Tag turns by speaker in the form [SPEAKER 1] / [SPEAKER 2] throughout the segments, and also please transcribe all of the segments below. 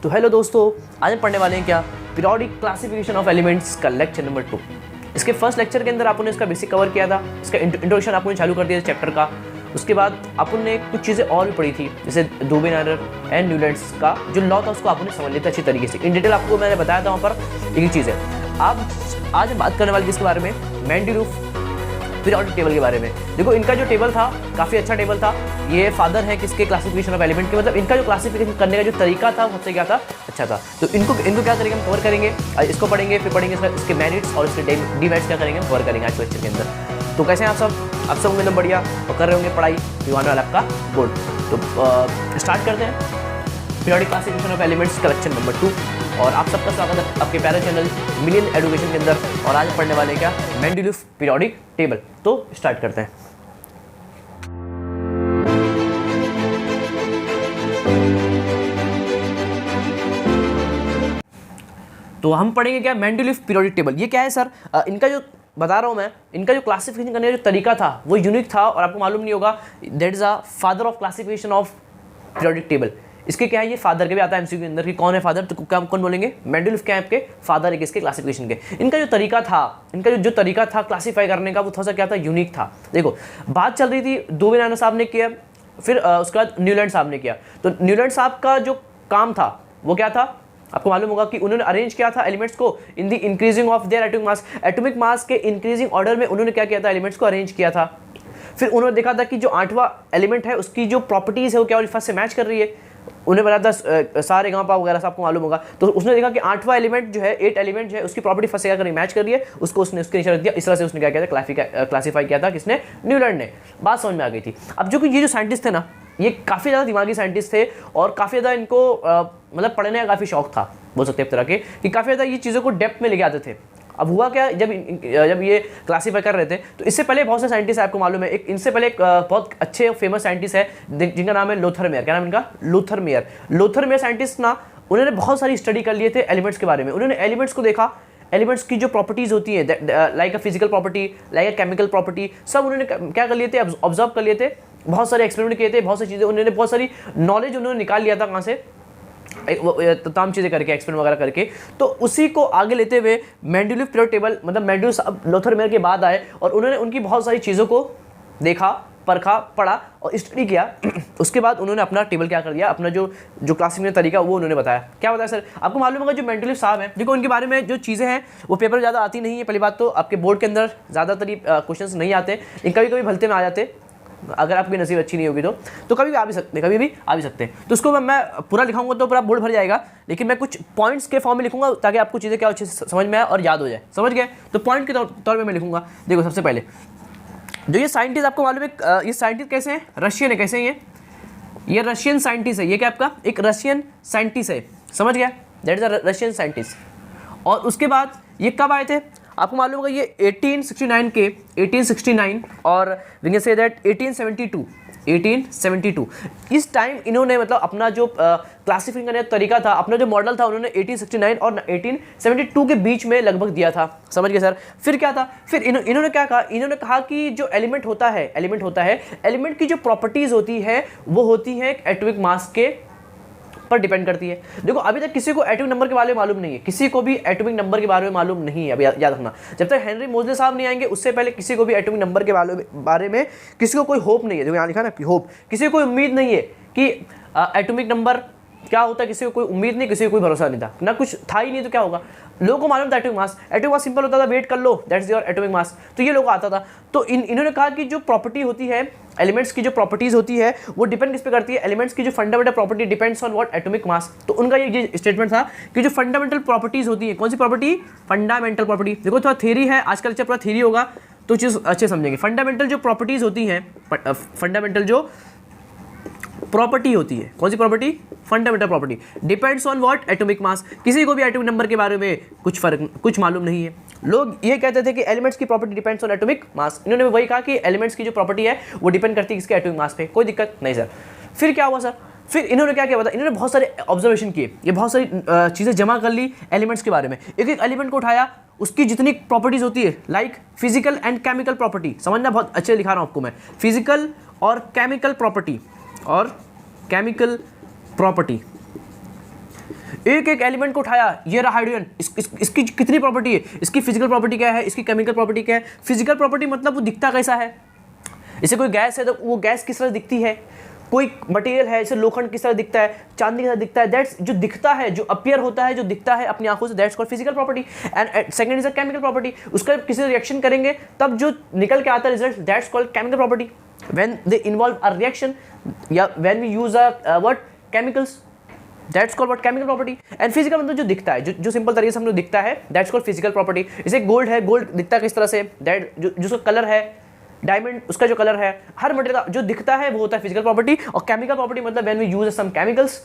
[SPEAKER 1] तो हेलो दोस्तों, आज हम पढ़ने वाले हैं क्या पीरियोडिक क्लासिफिकेशन ऑफ एलिमेंट्स का लेक्चर नंबर 2। इसके फर्स्ट लेक्चर के अंदर आपने इसका बेसिक कवर किया था, इसका इंट्रोडक्शन आपने चालू कर दिया चैप्टर का। उसके बाद आपने कुछ चीज़ें और भी पढ़ी थी, जैसे दूबेन-एरर एंड न्यूलैंड्स का जो लॉ था उसको आपने समझ लिया था अच्छी तरीके से। इन डिटेल आपको मैंने बताया था वहाँ पर एक चीज़ है। आज हम बात करने वाले इसके बारे में मेंडेलीव पीरियोडिक टेबल के बारे में। देखो इनका जो टेबल था काफ़ी अच्छा टेबल था। ये फादर है किसके क्लासिफिकेशन ऑफ एलिमेंट के, मतलब इनका जो क्लासिफिकेशन करने का जो तरीका था वो सबसे क्या था, अच्छा था। तो इनको क्या करेंगे हम कवर करेंगे, इसको पढ़ेंगे, फिर पढ़ेंगे इसके मेरिट्स और इसके डीमेरिट्स क्या करेंगे हम कवर करेंगे आज के लेक्चर के अंदर। तो कैसे हैं आप सब एकदम बढ़िया और कर रहे होंगे पढ़ाई दिवाने वाला आपका बोर्ड। तो स्टार्ट करते हैं पीरियोडिक क्लासिफिकेशन ऑफ एलिमेंट्स का लेक्चर नंबर 2। और आप सबका स्वागत है आपके प्यारे चैनल मिलियन एजुकेशन के अंदर। और आज पढ़ने वाले हैं क्या मेंडेलीव पीरियोडिक टेबल। तो स्टार्ट करते हैं। तो हम पढ़ेंगे क्या मेंडेलीव पीरियोडिक टेबल। ये क्या है सर, इनका जो बता रहा हूँ मैं, इनका जो क्लासिफिकेशन करने का जो तरीका था वो यूनिक था और आपको मालूम नहीं होगा। That is a father of classification of periodic table. इसके क्या है, ये फादर के भी आता है एमसीक्यू के अंदर कि कौन है फादर, तो क्या कौन बोलेंगे मेंडेलीव क्या है आपके फादर है किसके क्लासिफिकेशन के। इनका जो तरीका था, इनका जो तरीका था क्लासीफाई करने का वो थोड़ा सा क्या था, यूनिक था। देखो बात चल रही थी दूबेन-एरर साहब ने किया, फिर उसके बाद न्यूलैंड साहब ने किया। तो न्यूलैंड साहब का जो काम था वो क्या था, आपको मालूम होगा कि उन्होंने अरेंज किया था एलिमेंट्स को in the increasing of their atomic मास के इंक्रीजिंग ऑर्डर में उन्होंने क्या किया था, एलिमेंट्स को अरेंज किया था। फिर उन्होंने देखा था कि जो 8वां एलिमेंट है उसकी जो प्रॉपर्टीज है वो क्या फर्स्ट से मैच कर रही है। उन्हें बताया था सारे गाँव वगैरह आपको मालूम होगा। तो उसने देखा कि 8वां एलिमेंट जो है 8 एलिमेंट जो है उसकी प्रॉपर्टी फर्स्ट से क्या कर रही मैच कर रही है, उसको उसने उसके नीचे रख दिया। इस तरह से उसने क्या किया था, क्लासीफाई किया था किसने, न्यूलैंड ने। बात समझ में आ गई थी। अब जो कि ये जो साइंटिस्ट थे ना, ये काफ़ी ज़्यादा दिमागी साइंटिस्ट थे और काफ़ी ज़्यादा इनको मतलब पढ़ने का काफ़ी शौक था, बोल सकते हैं एक तरह के, कि काफ़ी ज़्यादा ये चीज़ों को डेप्थ में लेके आते थे। अब हुआ क्या, जब ये क्लासीफाई कर रहे थे तो इससे पहले बहुत से साइंटिस्ट आपको मालूम है, इनसे पहले एक बहुत अच्छे फेमस साइंटिस्ट है जिनका नाम है लोथर मेयर। क्या नाम इनका, Lothar Meyer. Lothar Meyer scientist ना, उन्होंने बहुत सारी स्टडी कर लिए थे एलिमेंट्स के बारे में। उन्होंने एलिमेंट्स को देखा, एलिमेंट्स की जो प्रॉपर्टीज होती है like a physical property, like a chemical property, सब उन्होंने क्या कर लिए थे, ऑब्जर्व कर लिए थे। बहुत सारे एक्सपेरिमेंट किए थे, बहुत सारी चीज़ें उन्होंने, बहुत सारी नॉलेज उन्होंने निकाल लिया था कहाँ से, तमाम चीज़ें करके, एक्सपेरिमेंट वगैरह करके। तो उसी को आगे लेते हुए मेंडेलीव पीरियोडिक टेबल, मतलब मेंडेलीव साहब लोथर मेयर के बाद आए और उन्होंने उनकी बहुत सारी चीज़ों को देखा, परखा, पढ़ा और स्टडी किया। उसके बाद उन्होंने अपना टेबल क्या कर दिया, अपना जो क्लासिफिकेशन तरीका वो उन्होंने बताया। क्या बताया सर, आपको मालूम होगा जो मेंडेलीव साहब हैं, देखो उनके बारे में जो चीज़ें हैं वो पेपर ज़्यादा आती नहीं है। पहली बात तो आपके बोर्ड के अंदर ज़्यादातर क्वेश्चन नहीं आते, लेकिन कभी कभी भलते में आ जाते, अगर आपकी नसीब अच्छी नहीं होगी तो कभी भी आ भी सकते हैं। तो उसको मैं पूरा लिखाऊंगा तो पूरा बोर्ड भर जाएगा, लेकिन मैं कुछ पॉइंट्स के फॉर्म में लिखूंगा ताकि आपको चीज़ें क्या अच्छे से समझ में आए और याद हो जाए। समझ गए, तो पॉइंट के तौर पे मैं लिखूंगा। देखो सबसे पहले जो ये साइंटिस्ट आपको मालूम है, ये साइंटिस्ट कैसे हैं, रशियन है। कैसे हैं ये रशियन साइंटिस्ट है। ये क्या आपका एक रशियन साइंटिस्ट है, समझ गया, that is a Russian scientist. और उसके बाद ये कब आए थे, आपको मालूम होगा ये 1869 और वी कैन से दैट 1872 इस टाइम इन्होंने मतलब अपना जो क्लासिफिकेशन करने का तरीका था, अपना जो मॉडल था, उन्होंने 1869 और 1872 के बीच में लगभग दिया था। समझ गए सर। फिर क्या था, फिर इन्होंने क्या कहा, इन्होंने कहा कि जो एलिमेंट होता है, एलिमेंट की जो प्रॉपर्टीज होती है वो होती है एटॉमिक मास के पर डिपेंड करती है। देखो अभी तक किसी को एटॉमिक नंबर के बारे में मालूम नहीं है, किसी को भी एटॉमिक नंबर के बारे में मालूम नहीं है। अभी याद रखना, जब तक हेनरी मोजले साहब नहीं आएंगे उससे पहले किसी को भी एटॉमिक नंबर के बारे में किसी को कोई होप नहीं है। देखो यहाँ लिखा ना कि होप, किसी को कोई उम्मीद नहीं है कि एटॉमिक नंबर क्या होता है, किसी को कोई उम्मीद नहीं, किसी को कोई भरोसा नहीं था, ना कुछ था ही नहीं, तो क्या होगा। लोगों को मालूम था एटॉमिक मास सिंपल होता था, वेट कर लो, दैट्स योर एटॉमिक मास। तो ये लोगों को आता था। तो इन्होंने कहा कि जो प्रॉपर्टी होती है, एलिमेंट्स की जो प्रॉपर्टीज होती है वो डिपेंड किस पे करती है, एलिमेंट्स की जो fundamental property depends on what, atomic mass. तो उनका ये स्टेटमेंट था कि जो फंडामेंटल प्रॉपर्टीज होती है, कौन सी प्रॉपर्टी, फंडामेंटल प्रॉपर्टी। देखो थोड़ा थ्योरी है, आज का लेक्चर पूरा थ्योरी होगा तो चीज़ अच्छे समझेंगे। फंडामेंटल जो प्रॉपर्टीज होती हैं, फंडामेंटल जो प्रॉपर्टी होती है, कौन सी property, fundamental property, depends on what, atomic mass. किसी को भी एटॉमिक नंबर के बारे में कुछ मालूम नहीं है। लोग ये कहते थे कि एलिमेंट्स की प्रॉपर्टी डिपेंड्स ऑन एटॉमिक मास। इन्होंने वही कहा कि एलिमेंट्स की जो प्रॉपर्टी है वो डिपेंड करती है किसके, एटॉमिक मास पे। कोई दिक्कत नहीं सर। फिर क्या हुआ सर, फिर इन्होंने क्या किया पता, इन्होंने बहुत सारे ऑब्जर्वेशन किए, ये बहुत सारी चीज़ें जमा कर ली एलिमेंट्स के बारे में। एक एक एलिमेंट को उठाया, उसकी जितनी प्रॉपर्टीज होती है, like physical and chemical property, समझना बहुत अच्छे लिखा रहा हूँ आपको मैं, फिजिकल और केमिकल प्रॉपर्टी, एक एक एलिमेंट को उठाया, ये रहा हाइड्रोजन, इसकी कितनी प्रॉपर्टी है, इसकी फिजिकल प्रॉपर्टी क्या है, इसकी केमिकल प्रॉपर्टी क्या है। फिजिकल प्रॉपर्टी मतलब वो दिखता कैसा है, जैसे कोई गैस है तो वो गैस किस तरह दिखती है, कोई मटेरियल है जैसे लोखंड किस तरह दिखता है, चांदी किस तरह दिखता है, दैट्स जो दिखता है, जो अपीयर होता है, जो दिखता है अपनी आंखों से, that's called physical property. And second is a chemical property, उसका किसी रिएक्शन करेंगे तब जो निकल के आता है result, that's called chemical property. When they involve a reaction या when we use a what chemicals, that's called what chemical property. And physical मतलब जो दिखता है, जो सिंपल तरीके से हम लोग दिखता है, दैट्स कॉल्ड फिजिकल प्रॉपर्टी। जैसे गोल्ड है, गोल्ड दिखता किस तरह से, दैट जो उसका कलर है, डायमंड उसका जो कलर है, हर मटेरियल का जो दिखता है वो होता है फिजिकल प्रॉपर्टी। और केमिकल प्रॉपर्टी मतलब when we use some chemicals,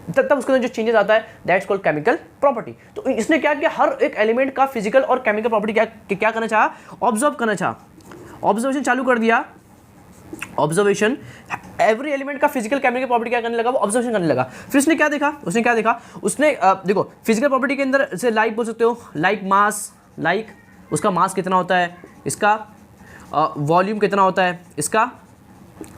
[SPEAKER 1] तब उसके अंदर जो चेंजेस आता है, दैट्स कॉल्ड केमिकल प्रॉपर्टी। तो इसने क्या किया, हर एक एलिमेंट का फिजिकल और केमिकल प्रॉपर्टी क्या करना चाहा, ऑब्जर्व करना चाहा, ऑब्जर्वेशन चालू कर दिया। ऑब्जर्वेशन, एवरी एलिमेंट का फिजिकल केमिकल प्रॉपर्टी क्या करने लगा, वो ऑब्जर्वेशन करने लगा। फिर उसने क्या देखा, उसने देखो फिजिकल प्रॉपर्टी के अंदर जैसे लाइक बोल सकते हो, लाइक मास, लाइक उसका मास कितना होता है, इसका वॉल्यूम कितना होता है, इसका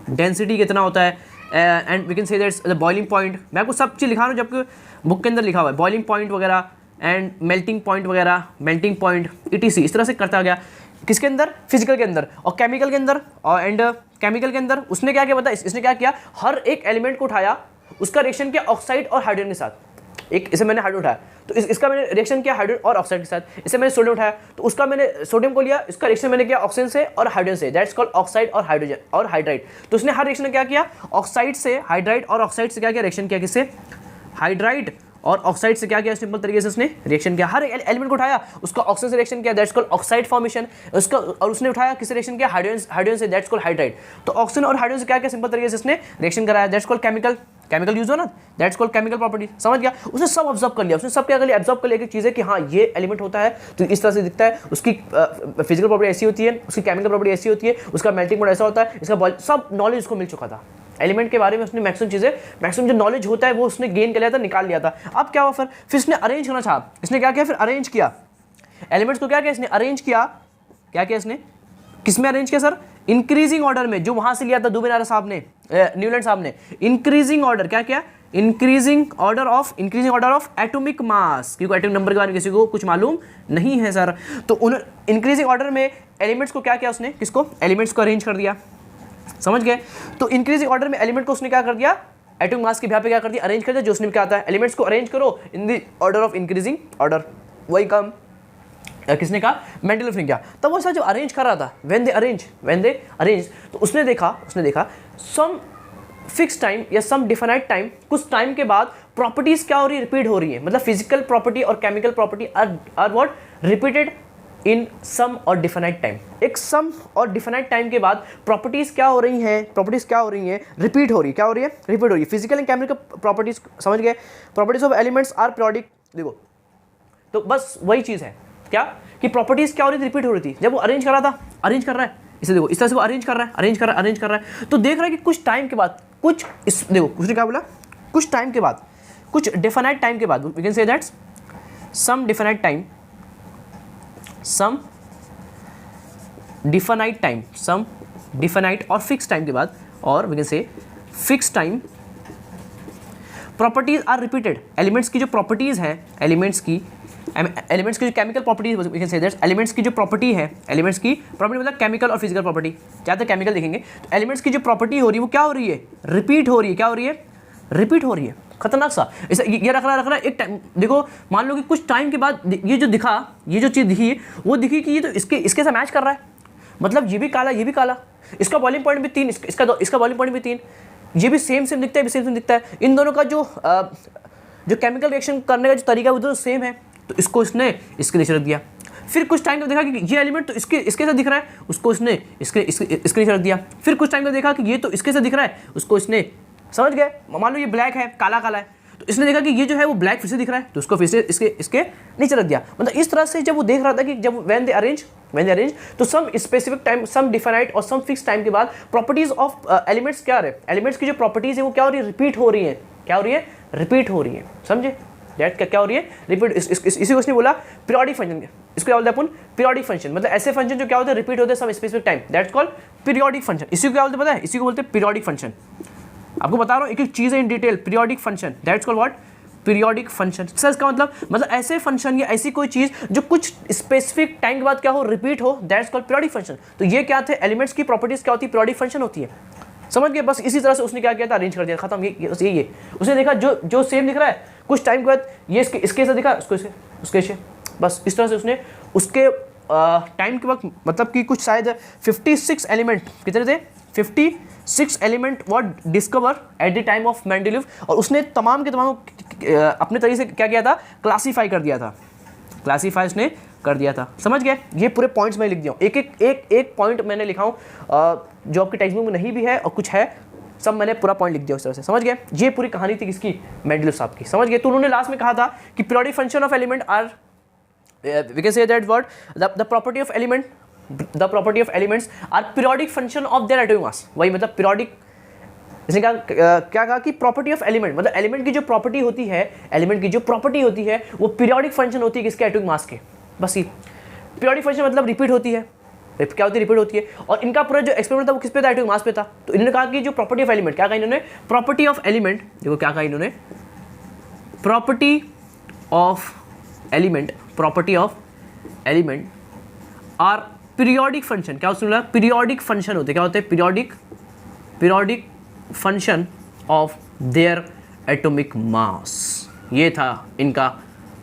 [SPEAKER 1] डेंसिटी कितना होता है, and we can say that's the boiling point. मैं आपको सब चीज़ लिखा रहा हूँ जबकि बुक के अंदर लिखा हुआ है, बॉइलिंग पॉइंट वगैरह एंड मेल्टिंग पॉइंट वगैरह, मेल्टिंग पॉइंट ETC, इस तरह से करता गया। किसके अंदर, फिजिकल के अंदर। और केमिकल के अंदर, और एंड केमिकल के अंदर उसने क्या किया पता है, इसने क्या किया, हर एक एलिमेंट को उठाया, उसका रिएक्शन किया ऑक्साइड और हाइड्रोजन के साथ। एक इसे मैंने हाइड्रोजन उठाया तो इसका मैंने रिएक्शन किया हाइड्रोजन और ऑक्साइड के साथ। इसे मैंने सोडियम उठाया तो उसका मैंने सोडियम को लिया, इसका रिएक्शन मैंने किया ऑक्सीजन से और हाइड्रोजन से, दैट्स कॉल्ड ऑक्साइड और हाइड्रोजन और हाइड्राइड। तो उसने हर रिएक्शन में क्या किया, ऑक्साइड से हाइड्राइड और ऑक्साइड से क्या किया, रिएक्शन किया, किससे, हाइड्राइड और ऑक्साइड से क्या किया, सिंपल तरीके से उसने रिएक्शन किया। हर एलिमेंट को उठाया, उसका ऑक्सीजन से रिएक्शन किया, दैट्स कॉल्ड ऑक्साइड फॉर्मेशन। उसका और उसने उठाया किससे रिएक्शन किया, हाइड्रोजन से, दैट्स कॉल्ड हाइड्राइड। तो ऑक्सीजन और हाइड्रोजन से क्या किया, सिंपल तरीके से उसने रिएक्शन कराया, दैट्स कॉल्ड केमिकल यूज हो ना, दैट्स कॉल्ड केमिकल प्रॉपर्टी। समझ गया, उसने सब ऑब्जर्व कर लिया, उसने सब क्या कर लिया, ऑब्जर्व कर लिया कि चीज़ें कि हाँ ये एलिमेंट होता है तो इस तरह से दिखता है, उसकी फिजिकल प्रॉपर्टी ऐसी होती है, उसकी केमिकल प्रॉपर्टी ऐसी होती है, उसका मेल्टिंग पॉइंट ऐसा होता है, इसका सब नॉलेज उसको मिल चुका था। एलिमेंट के बारे में उसने मैक्सिमम जो नॉलेज होता है वो उसने गेन कर लिया था, निकाल लिया था। अब क्या हुआ, फिर इसने अरेंज करना चाहा, इसने क्या किया, फिर अरेंज किया एलिमेंट्स को, क्या किया इसने, अरेंज किया, क्या किया इसने, किस में अरेंज किया सर, इंक्रीजिंग ऑर्डर में, जो वहां से लिया था दुबेनारा साहब ने, न्यूलैंड साहब ने, इंक्रीजिंग ऑर्डर, क्या किया, increasing order of atomic mass, क्योंकि एटॉमिक नंबर के बारे में किसी को कुछ मालूम नहीं है सर। तो उन इंक्रीजिंग ऑर्डर में एलिमेंट्स को क्या किया उसने, किसको, एलिमेंट्स को अरेंज कर दिया, समझ गए। तो इंक्रीजिंग ऑर्डर में एलिमेंट को उसने क्या कर दिया, एटॉमिक मास के बिहाफ पे क्या कर दिया, अरेंज कर दिया। जो उसने क्या आता है, एलिमेंट्स को अरेंज करो in the order of increasing order, वही काम किसने कहा, मेंडलीफ ने किया। तब वो सर जब अरेंज कर रहा था, व्हेन दे अरेंज, तो उसने देखा सम फिक्स टाइम या सम डिफाइनाइट टाइम, कुछ टाइम के बाद प्रॉपर्टीज क्या हो रही है, रिपीट हो रही है। मतलब फिजिकल प्रॉपर्टी और chemical property are what, repeated in some और डिफाइनाइट टाइम। एक सम और डिफाइनाइट टाइम के बाद प्रॉपर्टीज क्या हो रही हैं, रिपीट हो रही है, क्या हो रही है, रिपीट हो रही है। फिजिकल एंड केमिकल प्रॉपर्टीज, समझ गए। Properties of elements are periodic, देखो तो बस वही चीज़ है क्या, कि प्रॉपर्टीज क्या हो रही थी, रिपीट हो रही थी। जब वो अरेंज कर रहा था, अरेंज कर रहा है, इसे देखो इस तरह से वो अरेंज कर रहा है, तो देख रहा है कि कुछ टाइम के बाद, देखो उसने क्या बोला, कुछ टाइम के बाद, कुछ डिफाइनाइट टाइम के बाद, we can say that's some definite time, some definite और फिक्स टाइम के बाद, और we can say fix time, properties are repeated. Elements की जो प्रॉपर्टीज हैं, एलिमेंट्स की जो chemical properties, we can say that's elements की जो प्रॉपर्टी है, एलिमेंट्स की प्रॉपर्टी मतलब केमिकल और फिजिकल प्रॉपर्टी, ज़्यादातर केमिकल देखेंगे। तो एलिमेंट्स की जो प्रॉपर्टी हो रही है वो क्या हो रही है, रिपीट हो रही है, खतरनाक सा। इसे ये रख रहा है एक टाइम, देखो मान लो कि कुछ टाइम के बाद ये जो चीज़ दिखी, वो दिखी कि ये तो इसके से मैच कर रहा है। मतलब ये भी काला, इसका बॉइलिंग पॉइंट भी 3, इसका बॉइलिंग पॉइंट भी 3, ये भी सेम दिखता है, सेम दिखता है। इन दोनों का जो केमिकल रिएक्शन करने का जो तरीका है वो तो सेम है, तो इसको इसने इसके नीचे रख दिया। फिर कुछ टाइम तक देखा कि ये एलिमेंट तो इसके साथ दिख रहा है, उसको इसने इसके नीचे रख दिया। फिर कुछ टाइम तक देखा कि ये तो इसके साथ दिख रहा है, उसको इसने, समझ गए, मान लो ये ब्लैक है, काला है, तो इसने देखा कि ये जो है वो ब्लैक फिर से दिख रहा है, तो उसको फिर से इसके नीचे रख दिया। मतलब इस तरह से जब वो देख रहा था कि जब व्हेन दे अरेंज तो सम स्पेसिफिक टाइम, सम डिफाइनाइट और सम फिक्स टाइम के बाद प्रॉपर्टीज ऑफ एलिमेंट्स क्या रहे, एलिमेंट्स की जो प्रॉपर्टीज है वो क्या हो रही है, रिपीट हो रही है, समझे। दैट क्या हो रही है, रिपीट। इसी को उसने बोला पीरियोडिक फंक्शन, इसको क्या बोलते हैं अपन, पीरियोडिक फंक्शन। मतलब ऐसे फंक्शन जो क्या होते हैं, रिपीट होते हैं some specific time, that's called periodic function. इसी को क्या बोलते हैं पता है, इसी को बोलते हैं पीरियोडिक फंक्शन। आपको बता रहा हूँ एक चीज़ है in detail, periodic function, that's called what, periodic function. Sir इसका मतलब ऐसे फंक्शन या ऐसी कोई चीज़ जो कुछ स्पेसिफिक टाइम के बाद क्या हो, रिपीट हो, दैट्स कॉल्ड पीरियोडिक फंक्शन। तो ये क्या थे, एलिमेंट्स की प्रॉपर्टीज क्या होती है, पीरियोडिक फंक्शन होती है। समझ गए? बस इसी तरह से उसने क्या किया था, अरेंज कर दिया, खत्म। ये उसने देखा जो सेम दिख रहा है, कुछ टाइम के बाद ये इसके से दिखा, उसके से, बस इस तरह से उसने उसके टाइम के वक्त, मतलब कि कुछ शायद 56 एलिमेंट, कितने थे, 56 element were discover at the time of Mendeleev, और उसने तमाम के तमाम अपने तरीके से क्या किया था, क्लासीफाई कर दिया था, क्लासीफाई उसने कर दिया था। समझ गए? ये पूरे पॉइंट्स मैं लिख दिया हूँ, एक पॉइंट मैंने लिखा हूँ जो आपकी टेक्स्ट बुक में नहीं भी है और कुछ है, सब मैंने पूरा पॉइंट लिख दिया उस तरह से। समझ गए? ये पूरी कहानी थी किसकी, मेंडेलीव साहब की। समझ गए? तो उन्होंने लास्ट में कहा था कि periodic function of element are, we can say that word, the property of elements are periodic function of their atomic mass। वही मतलब periodic, इसने क्या कहा कि प्रॉपर्टी ऑफ एलिमेंट, मतलब एलिमेंट की जो प्रॉपर्टी होती है, एलिमेंट की जो प्रॉपर्टी होती है वो पीरियोडिक फंक्शन होती है किसके, एटॉमिक मास के। बस ये पीरियोडिक फंक्शन मतलब रिपीट होती है, क्या होती है, रिपीट होती है। और इनका पूरा जो एक्सपेरिमेंट था वो किस पे था, एटॉमिक मास पे था। तो इन्होंने कहा कि जो प्रॉपर्टी ऑफ एलिमेंट, क्या कहा इन्होंने, प्रॉपर्टी ऑफ एलिमेंट, देखो क्या कहा इन्होंने, property of element, property of element are periodic function, क्या उसने बोला, पीरियोडिक फंक्शन होते, क्या होते हैं, periodic function of their atomic mass. ये था इनका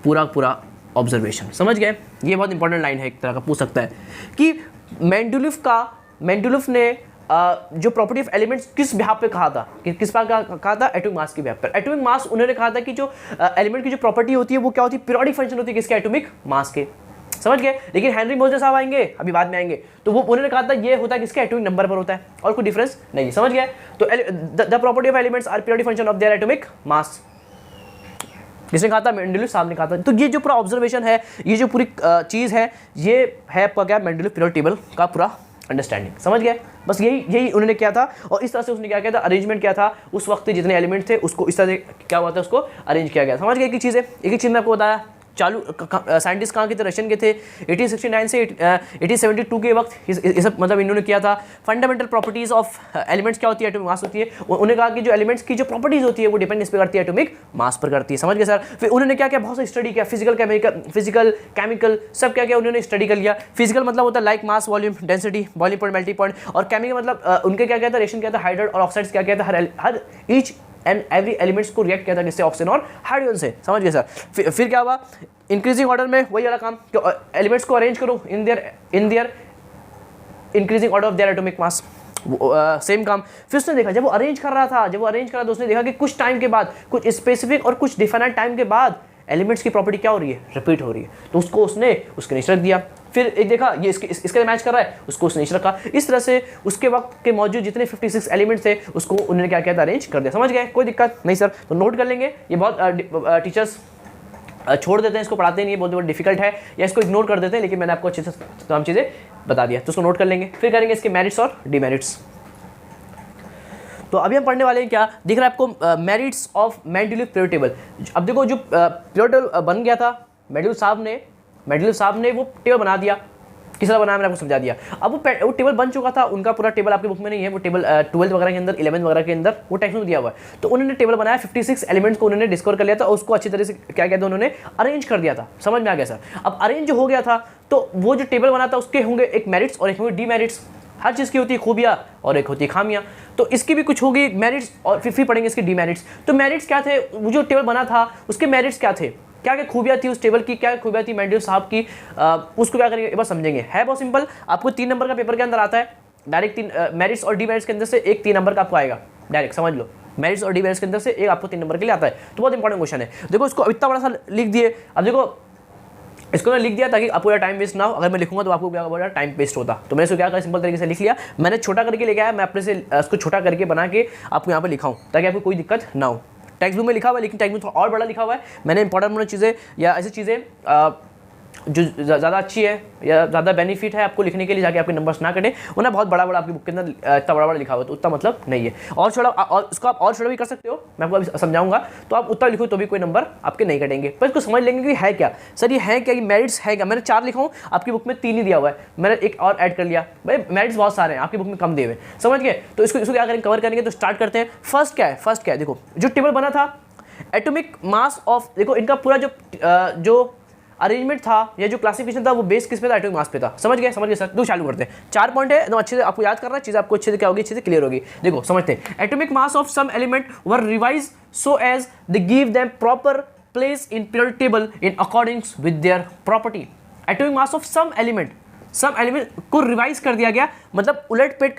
[SPEAKER 1] पूरा ऑब्जर्वेशन। समझ गए? ये बहुत इंपॉर्टेंट लाइन है, एक तरह का पूछ सकता है कि मेंडेलीव ने जो प्रॉपर्टी ऑफ एलिमेंट्स किस बिहाफ पे कहा था, किस बात का कहा था, एटॉमिक मास के बिहाफ पर। एटॉमिक मास उन्होंने कहा था कि जो एलिमेंट की जो प्रॉपर्टी होती है वो क्या होती है, पीरियोडिक फंक्शन होती है किसके, एटॉमिक मास के। समझ गए? लेकिन हेनरी मोजले साहब आएंगे अभी बाद में आएंगे, तो वो उन्होंने कहा था ये होता है किसके, एटॉमिक नंबर पर होता है, और कोई डिफरेंस नहीं। समझ गए? तो the property of elements are periodic function of their atomic mass, किसने कहा था, मेंडेलीव साहब ने कहा था। तो ये जो पूरा ऑब्जर्वेशन है, ये जो पूरी चीज़ है, ये है आपका क्या, मेंडेलीव पीरियोडिक टेबल का पूरा अंडरस्टैंडिंग। समझ गए? बस यही उन्होंने किया था, और इस तरह से उसने क्या किया था, अरेंजमेंट किया था, उस वक्त जितने एलिमेंट थे उसको इस तरह से क्या हुआ था, उसको अरेंज किया गया। समझ गए? एक चीज़ मैं आपको बताया, चालू साइंटिस्ट कहाँ के थे, रशियन के थे। 1869 से 1872 के वक्त ये सब मतलब इन्होंने किया था। फंडामेंटल प्रॉपर्टीज ऑफ एलिमेंट्स क्या होती है, एटॉमिक मास होती है। उन्होंने कहा कि जो एलिमेंट्स की जो प्रॉपर्टीज होती है वो डिपेंड इस पर करती है, एटॉमिक मास पर करती है। समझ गए सर? फिर उन्होंने क्या किया, बहुत सारी स्टडी किया, फिजिकल केमिकल सब क्या किया उन्होंने स्टडी कर लिया। फिजिकल मतलब होता है like, mass, volume, density, boiling point, melting point, और केमिकल मतलब उनके क्या किया था, रिएक्शन किया था, हाइड्रोजन और ऑक्साइड्स क्या किया था, हर ईच एंड एवरी एलिमेंट्स को रिएक्ट किया था किससे, ऑक्सीजन और हाइड्रोजन से। समझ गए सर? फिर क्या हुआ, इंक्रीजिंग ऑर्डर में वही वाला काम, एलिमेंट्स को अरेंज करो in their increasing order of their atomic mass, same काम। फिर उसने देखा जब वो अरेंज कर रहा था तो उसने देखा कि कुछ टाइम के बाद, कुछ स्पेसिफिक और कुछ डिफाइनाइट टाइम के बाद एलिमेंट्स की प्रॉपर्टी क्या हो रही है, रिपीट हो रही है। तो उसको उसने उसके नीचे रख दिया। फिर एक देखा ये इसके मैच कर रहा है, उसको उसने नीचे रखा। इस तरह से उसके वक्त के मौजूद जितने 56 एलिमेंट्स थे उसको उन्होंने क्या किया था, अरेंज कर दिया। समझ गए? कोई दिक्कत नहीं सर? तो नोट कर लेंगे। ये बहुत टीचर्स छोड़ देते हैं, इसको पढ़ाते नहीं, बहुत डिफिकल्ट है, या इसको इग्नोर कर देते हैं, लेकिन मैंने आपको अच्छे से तमाम चीज़ें बता दिया, तो उसको नोट कर लेंगे। फिर करेंगे इसके मेरिट्स और डिमेरिट्स। तो अभी हम पढ़ने वाले हैं, क्या दिख रहा है आपको, merits of Mendeleev periodic table. अब देखो जो पीरियोडिक टेबल बन गया था, मेंडेलीव साहब ने वो टेबल बना दिया। किस तरह बनाया मैंने आपको समझा दिया। अब वो टेबल बन चुका था, उनका पूरा टेबल आपकी बुक में नहीं है, वो टेबल 12th वगैरह के अंदर, 11th वगैरह के अंदर वो टेक्स्ट में दिया हुआ है। तो उन्होंने टेबल बनाया, 56 एलिमेंट्स को उन्होंने डिस्कवर कर लिया था, और उसको अच्छी तरह से क्या किया था, उन्होंने अरेंज कर दिया था। समझ में आ गया सर? अब अरेंज हो गया था, तो वो जो टेबल बना था उसके होंगे एक मेरिट्स और एक होंगे डिमेरिट्स। हर चीज़ की होती है खूबियाँ और एक होती है खामियाँ, तो इसकी भी कुछ होगी मेरिट्स, और फिर पढ़ेंगे इसके डिमेरिट्स। तो मेरिट्स क्या थे, वो जो टेबल बना था उसके मेरिट्स क्या थे, क्या क्या खूबियाँ थी उस टेबल की, क्या खूबियाँ थी मेंडेलीव साहब की, उसको क्या करेंगे एक बार समझेंगे। है बहुत सिंपल, आपको 3 नंबर का पेपर के अंदर आता है डायरेक्ट, 3 मेरिट्स और डिमेरिट्स के अंदर से एक 3 नंबर का आपको आएगा डायरेक्ट, समझ लो। मेरिट्स और डिमेरिट्स के अंदर से एक आपको 3 नंबर के लिए आता है, तो बहुत इंपॉर्टेंट क्वेश्चन है। देखो इसको इतना बड़ा सा लिख दिए। अब देखो इसको मैंने लिख दिया ताकि आपको टाइम वेस्ट ना हो, अगर मैं लिखूंगा तो आपको क्या होगा, टाइम वेस्ट होता। तो मैंने इसको क्या करा, सिंपल तरीके से लिख लिया। मैंने छोटा करके लेके आया, मैं अपने से इसको छोटा करके बना के आपको यहाँ पे लिखाऊं ताकि आपको कोई दिक्कत ना हो। टेक्स्ट बुक में लिखा हुआ है, लेकिन टेक्स्ट बुक थोड़ा और बड़ा लिखा हुआ है। मैंने इंपॉर्टेंट चीज़ें या ऐसी चीज़ें जो ज़्यादा अच्छी है या ज़्यादा बेनिफिट है आपको लिखने के लिए, जाके आपके नंबर्स ना कटें, उन्हें बहुत बड़ा आपकी बुक के अंदर इतना बड़ा लिखा हुआ, तो उतना मतलब नहीं है। और छोड़ा, और इसको आप और छोटा भी कर सकते हो, मैं आपको अभी समझाऊंगा। तो आप उतना लिखो तो भी कोई नंबर आपके नहीं कटेंगे, पर इसको समझ लेंगे कि है क्या सर, ये है क्या, ये मेरिट्स है क्या। मैंने 4 लिखा हूँ, आपकी बुक में 3 ही दिया हुआ है, मैंने एक और ऐड कर लिया। भाई मेरिट्स बहुत सारे हैं, आपकी बुक में कम दिए हुए, समझ गए। तो इसको क्या करेंगे, कवर करेंगे। तो स्टार्ट करते हैं। फर्स्ट क्या है, देखो जो टेबल बना था एटॉमिक मास ऑफ, देखो इनका पूरा जो अरेंजमेंट था या जो क्लासिफिकेशन था वो बेस किस पे था, एटॉमिक मास पे था। समझ गए सर। दो चालू करते हैं, 4 पॉइंट है, एकदम अच्छे से आपको याद करना है, चीज़ आपको अच्छे से क्या होगी, अच्छे से क्लियर होगी। देखो समझते हैं, atomic mass of some element were revise so as they give them proper place in periodic table in accordings with their property. Atomic mass of some element को रिवाइज कर दिया गया, मतलब उलट पलट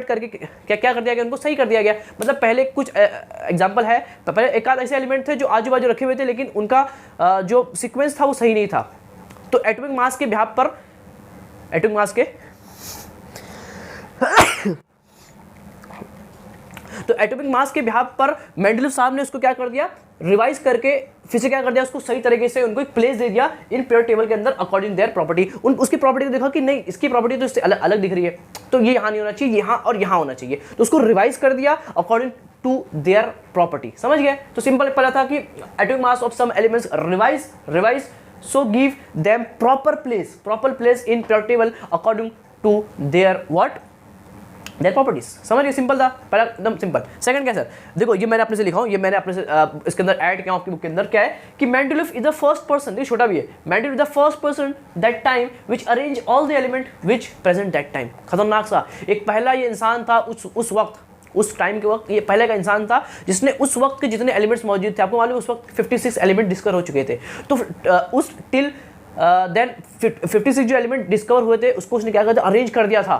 [SPEAKER 1] करके क्या कर दिया गया, उनको सही कर दिया गया। मतलब पहले कुछ एग्जांपल है, पहले एक आध ऐसे एलिमेंट थे जो आजू बाजू रखे हुए थे, लेकिन उनका जो सीक्वेंस था वो सही नहीं था। तो एटॉमिक मास के बिहाफ पर मेंडलीफ साहब ने उसको क्या कर दिया, रिवाइज करके फिर से क्या कर दिया, उसको सही तरीके से उनको एक प्लेस दे दिया इन पीरियोडिक टेबल के अंदर अकॉर्डिंग देयर प्रॉपर्टी। उसकी प्रॉपर्टी को देखा कि नहीं, इसकी प्रॉपर्टी तो इससे अलग दिख रही है, तो ये यहाँ नहीं होना चाहिए, यहाँ और यहाँ होना चाहिए, तो उसको रिवाइज कर दिया अकॉर्डिंग टू देयर प्रॉपर्टी। समझ गए। तो सिंपल पता था कि atomic mass of some elements revise so give them proper place in periodic table according to their their properties. समझिए, सिंपल था पहला, एकदम सिंपल। सेकंड क्या सर, देखो ये मैंने अपने से लिखा हूँ, ये मैंने अपने से इसके अंदर ऐड किया आपकी बुक के अंदर। क्या है कि Mendeleev is the first person, ये छोटा भी है, Mendeleev is the first person that time which arrange all the element which present that time. खतरनाक सा एक पहला ये इंसान था उस वक्त, उस टाइम के वक्त ये पहले का इंसान था जिसने उस वक्त के जितने एलिमेंट्स मौजूद थे, आपको मालूम उस वक्त 56 एलिमेंट डिस्कवर हो चुके थे, तो उस टिल देन 56 जो एलिमेंट डिस्कवर हुए थे उसको उसने क्या कर दिया, अरेंज कर दिया था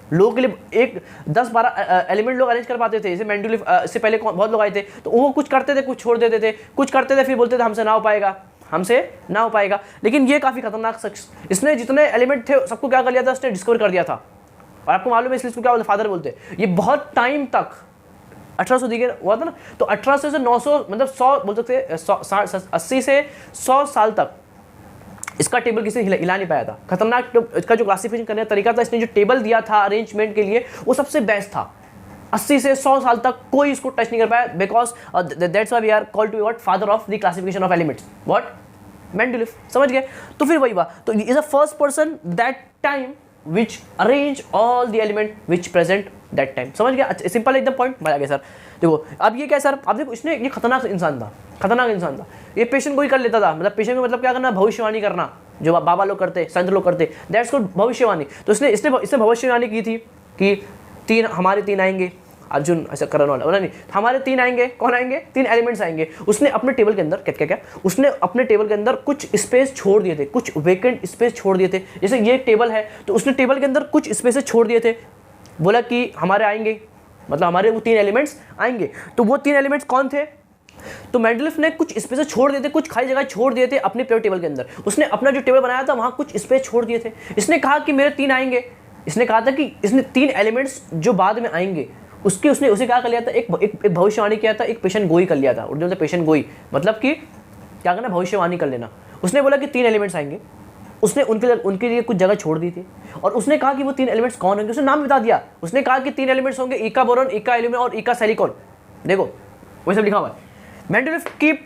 [SPEAKER 1] लोगों के लिए। एक 10-12 एलिमेंट लोग अरेंज कर पाते थे, जैसे मेंडलीफ इससे पहले बहुत लोग आए थे, तो वो कुछ करते थे, कुछ छोड़ देते थे, कुछ करते थे फिर बोलते थे हमसे ना हो पाएगा। लेकिन ये काफ़ी खतरनाक शख्स, इसने जितने एलिमेंट थे सबको क्या कर लिया था, उसने डिस्कवर कर दिया था। और आपको मालूम है इसलिए इसको क्या बोलते, फादर बोलते हैं। ये बहुत टाइम तक 1800 दिखे हुआ था ना, तो 1800 से 900 मतलब 100 बोल सकते, 80 से 100 साल तक इसका टेबल किसी ने हिला नहीं पाया था। खतरनाक इसका जो क्लासिफिकेशन करने का तरीका था, इसने जो टेबल दिया था अरेंजमेंट के लिए, वो सबसे बेस्ट था। 80 से 100 साल तक कोई इसको टच नहीं कर पाया, because that's why we are called to what, father of the classification of elements, what, Mendeleev. समझ गए। तो फिर वही बात, तो is a first person that time which arrange all the element which present that time. समझ गया, simple एकदम पॉइंट मजा गया सर। देखो अब ये क्या सर, अब देखो इसने, ये खतरनाक इंसान था। ये पेशेंट को ही कर लेता था, मतलब पेशेंट को मतलब क्या करना, भविष्यवाणी करना, जो बाबा लोग करते, संत लोग करते, दैट्स कॉल्ड भविष्यवाणी। तो इसने भविष्यवाणी की थी कि हमारे 3 आएंगे, अर्जुन ऐसा करण वाला नहीं, हमारे 3 आएंगे, कौन आएंगे, 3 एलिमेंट्स आएंगे। उसने अपने टेबल के अंदर क्या उसने अपने टेबल के अंदर कुछ स्पेस छोड़ दिए थे, कुछ वेकेंट स्पेस छोड़ दिए थे। जैसे ये एक टेबल है, तो उसने टेबल के अंदर कुछ स्पेसेस छोड़ दिए थे, बोला कि हमारे आएंगे, मतलब हमारे वो 3 एलिमेंट्स आएंगे। तो वो 3 एलिमेंट्स कौन थे, तो मेंडलीफ ने कुछ स्पेस छोड़ दिए थे, कुछ खाली जगह छोड़ दिए थे अपने पीरियोडिक टेबल के अंदर। उसने अपना जो टेबल बनाया था वहाँ कुछ स्पेस छोड़ दिए थे। इसने कहा कि मेरे 3 आएंगे, इसने कहा था कि इसने 3 एलिमेंट्स जो बाद में आएंगे उसे क्या कर लिया था, एक भविष्यवाणी किया था, एक पेशन गोई कर लिया था। उर्दू में पेशन गोई मतलब कि क्या करना, भविष्यवाणी कर लेना। उसने बोला कि 3 एलिमेंट्स आएंगे, उसने उनके लिए कुछ जगह छोड़ दी थी, और उसने कहा कि वो 3 एलिमेंट्स कौन होंगे, उसने नाम बता दिया। उसने कहा कि 3 एलिमेंट्स होंगे, इका बोरॉन, इका एल्यूमिनियम और इका सिलिकॉन। देखो वही सब लिखा हुआ है। Mendeleev keep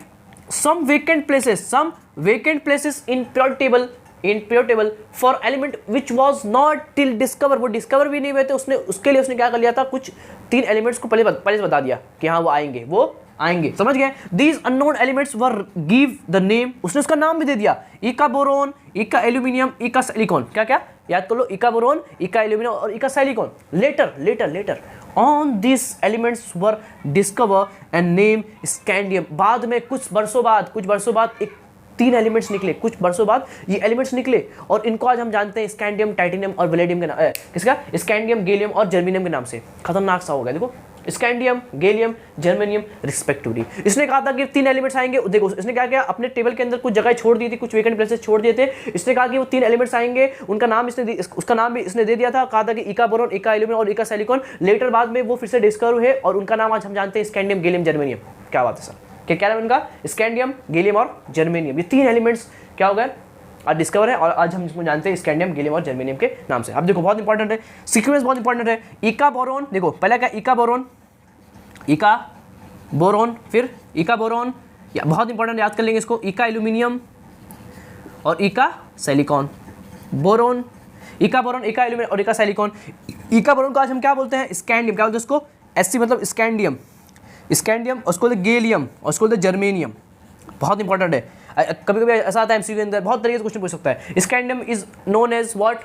[SPEAKER 1] some vacant places in periodic table for element which was not till discover, वो डिस्कवर भी नहीं हुए थे। उसके लिए उसने क्या कर लिया था, कुछ 3 एलिमेंट्स को पहले बता दिया कि हाँ वो आएंगे। समझ गए। These unknown elements were give the name, उसने उसका नाम भी दे दिया, इका बोरोन, इका एल्यूमिनियम, इका सिलिकॉन। क्या याद कर लो, इका बोरोन, इका एल्यूमिनियम और eka silicon. Later on these elements were discover and name scandium। बाद में कुछ बरसों बाद एक 3 एलिमेंट्स निकले, कुछ बरसों बाद ये एलिमेंट्स निकले, और इनको आज हम जानते हैं स्कैंडियम, टाइटेनियम और वेलेडियम के नाम, किसका, स्कैंडियम, गैलियम और जर्मेनियम के नाम से। खतरनाक सा हो गया। देखो स्कैंडियम, गैलियम, जर्मेनियम रिस्पेक्टिवली। इसने कहा था कि 3 एलिमेंट्स आएंगे। देखो इसने क्या किया, अपने टेबल के अंदर कुछ जगह छोड़ दी थी, कुछ वेकेंट प्लेसेस छोड़ दिए थे। इसने कहा कि वो 3 एलिमेंट्स आएंगे, उसका नाम भी इसने दे दिया था। कहा था कि इका बोरोन, इका एल्यूमिनियम और इका सिलिकॉन। लेटर बाद में वो फिर से डिस्कवर हुए और उनका नाम आज हम जानते हैं स्कैंडियम, गैलियम, जर्मेनियम। क्या बात है सर, क्या नाम है उनका, स्कैंडियम, गैलियम और जर्मेनियम। ये 3 एलिमेंट्स क्या हो गए, आज डिस्कवर है, और आज हम इसको जानते हैं स्कैंडियम, गैलियम और जर्मेनियम के नाम से। अब देखो बहुत इंपॉर्टेंट है, सीक्वेंस बहुत इंपॉर्टेंट है। इका बोरोन, देखो पहला क्या, इका बोरोन, फिर इका बोरोन, या बहुत इंपॉर्टेंट, याद कर लेंगे इसको, इका एल्यूमिनियम और इका सिलिकॉन। बोरोन, इका बोरोन, इका एल्यूमिनियम और इका सिलिकॉन। इका बोरोन को आज हम क्या बोलते हैं, स्कैंडियम। क्या बोलते हैं उसको, एससी मतलब स्कैंडियम, स्कैंडियम, उसको बोलते गैलियम, और उसको बोलते जर्मेनियम। बहुत इंपॉर्टेंट है, कभी कभी ऐसा आता है एमसीक्यू के अंदर, बहुत तरीके से क्वेश्चन पूछ सकता है। Scandium is known as what,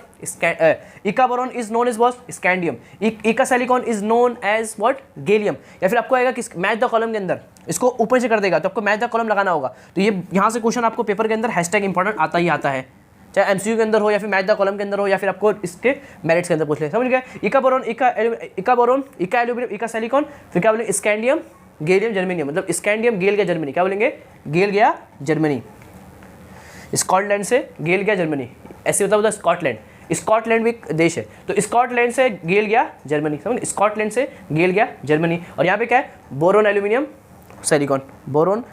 [SPEAKER 1] eka boron is known as what, scandium. Eka silicon is known as what, gallium. या फिर आपको आएगा कि मैच द कॉलम के अंदर, इसको ऊपर से कर देगा तो आपको मैच द कॉलम लगाना होगा। तो ये यहाँ से क्वेश्चन आपको पेपर के अंदर हैशटैग इंपॉर्टेंट आता ही आता है, चाहे एमसीक्यू के अंदर हो या फिर मैच द कॉलम के अंदर हो या फिर आपको इसके मेरिट्स के अंदर पूछ ले। समझ गए? इका बोरॉन, इका boron, eka aluminium, eka silicon, फिर क्या बोलेंगे स्कैंडियम, गैलियम, जर्मेनियम। मतलब स्कैंडियम गेल गया जर्मनी, क्या बोलेंगे गेल गया जर्मनी। स्कॉटलैंड से गेल गया जर्मनी, ऐसे होता है स्कॉटलैंड। स्कॉटलैंड भी एक देश है, तो स्कॉटलैंड से गेल गया जर्मनी। समझ, स्कॉटलैंड से गेल गया जर्मनी। और यहाँ पे क्या है, boron, aluminium, silicon. Boron,